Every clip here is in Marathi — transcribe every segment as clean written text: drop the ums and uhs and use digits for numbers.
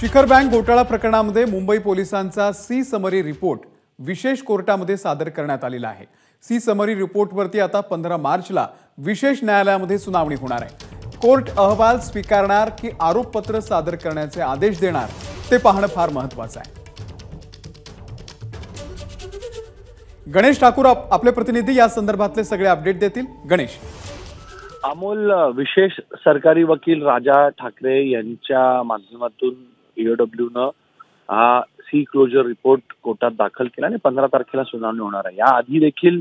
शिखर बँक घोटाळा प्रकरणामध्ये मुंबई पोलिसांचा सी समरी रिपोर्ट विशेष कोर्टामध्ये सादर करण्यात आलेला आहे। सी समरी रिपोर्टवरती आता 15 मार्चला विशेष न्यायालयामध्ये सुनावणी होणार आहे। कोर्ट अहवाल स्वीकारणार की आरोपपत्र सादर करण्याचे आदेश देणार ते पाहणं फार महत्त्वाचं आहे। गणेश ठाकूर आपले प्रतिनिधी या संदर्भातले सगळे अपडेट देतील। गणेश। अमोल, विशेष सरकारी वकील राजा ठाकरे यांच्या माध्यमातून ईओडब्ल्यूनं हा सी क्लोजर रिपोर्ट कोर्टात दाखल केला आणि 15 तारखेला सुनावणी होणार आहे। या आधी देखील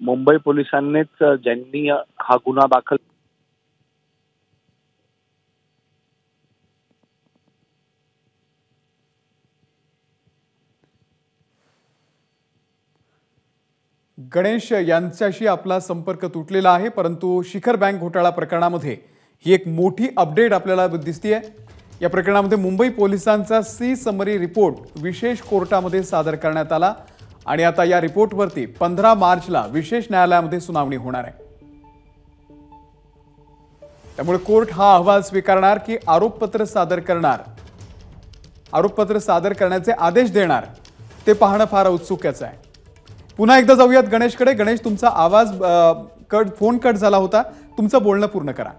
मुंबई पोलिसांनीच ज्यांनी हा गुन्हा दाखल गणेश यांच्याशी आपला संपर्क तुटलेला आहे, परंतु शिखर बँक घोटाळा प्रकरणामध्ये ही एक मोठी अपडेट आपल्याला दिसतेय। या प्रकरणामध्ये मुंबई पोलिसांचा सी समरी रिपोर्ट विशेष कोर्टामध्ये सादर करण्यात आला आणि आता या रिपोर्टवरती 15 मार्चला विशेष न्यायालयामध्ये सुनावणी होणार आहे। त्यामुळे कोर्ट हा अहवाल स्वीकारणार की आरोपपत्र सादर करणार, आरोपपत्र सादर करण्याचे आदेश देणार ते पाहणं फार औत्सुक्याचं आहे। पुन्हा एकदा जाऊयात गणेशकडे। गणेश, तुमचा आवाज फोन कट झाला होता, तुमचं बोलणं पूर्ण करा।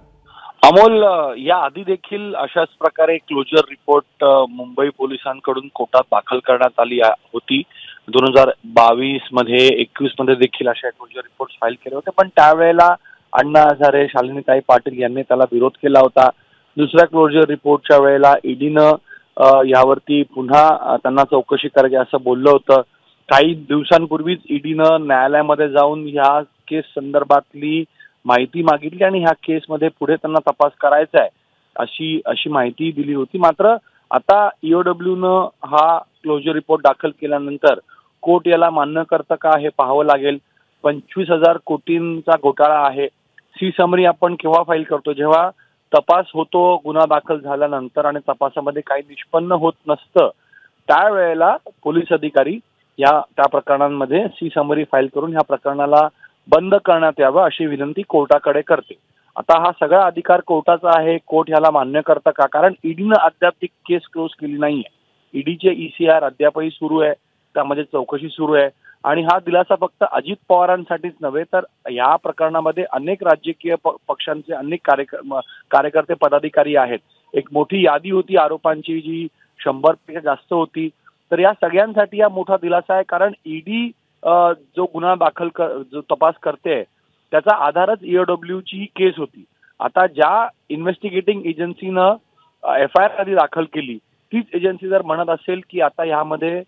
अमोल, या आधी देखील अशाच प्रकारे क्लोजर रिपोर्ट मुंबई पोलिसांकडून कोर्टात दाखल करण्यात आली होती। 2022 मध्ये 21 मध्ये देखील अशा क्लोजर रिपोर्ट फाईल केले होते, पण त्यावेळेला अण्णा हजारे, शालिनीताई पाटील यांनी त्याला विरोध केला होता। दुसऱ्या क्लोजर रिपोर्टच्या वेळेला ईडीनं यावरती पुन्हा त्यांना चौकशी करायची असं बोललं होतं। काही दिवसांपूर्वीच ईडीनं न्यायालयामध्ये जाऊन ह्या केस संदर्भातली माहिती मागितली आणि ह्या केसमध्ये पुढे त्यांना तपास करायचा आहे अशी माहिती दिली होती। मात्र आता ईओडब्ल्यूनं हा क्लोजर रिपोर्ट दाखल केल्यानंतर कोर्ट याला मान्य करतं का हे पाहावं लागेल। 25,000 कोटींचा घोटाळा आहे। सी समरी आपण केव्हा फाईल करतो? जेव्हा तपास होतो गुन्हा दाखल झाल्यानंतर आणि तपासामध्ये काही निष्पन्न होत नसतं त्यावेळेला पोलीस अधिकारी त्या प्रकरणांमध्ये सी समरी फाईल करून ह्या प्रकरणाला बंद करण्यात यावं अशी विनंती कोर्टाकडे करते। आता हा सगळा अधिकार कोर्टाचा आहे। कोर्ट ह्याला मान्य करतं का? कारण ईडीनं अद्याप ती केस क्लोज केली नाहीये। ईडीचे ECR अद्यापही सुरू आहे, त्यामध्ये चौकशी सुरू आहे आणि हा दिलासा फक्त अजित पवारांसाठीच नव्हे तर या प्रकरणामध्ये अनेक राजकीय पक्षांचे अनेक कार्यकर्ते पदाधिकारी आहेत। एक मोठी यादी होती आरोपांची जी 100 पेक्षा जास्त होती। तर या सगळ्यांसाठी हा मोठा दिलासा आहे, कारण ईडी जो गुन्हा जो तपास करते त्याचा आधारच ईओडब्ल्यूची केस होती। आता ज्या इन्व्हेस्टिगेटिंग एजन्सीनं FIR आधी दाखल केली तीच एजन्सी जर म्हणत असेल की आता यामध्ये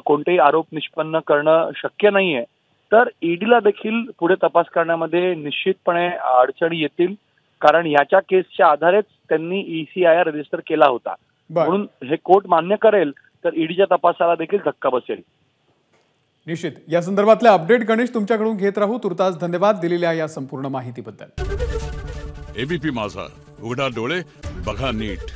कोणतेही आरोप निष्पन्न करणं शक्य नाहीये तर ईडीला देखील पुढे तपास करण्यामध्ये निश्चितपणे अडचणी येतील, कारण याच्या केसच्या आधारेच त्यांनी ECIR रजिस्टर केला होता। म्हणून हे कोर्ट मान्य करेल तर ईडीच्या तपासाला देखील धक्का बसेल। निश्चित या संदर्भातले अपडेट गणेश तुमच्याकडून घेत राहू। तुर्तास धन्यवाद दिलेल्या या संपूर्ण माहितीबद्दल। ABP माझा, उघडा डोळे बघा नीट।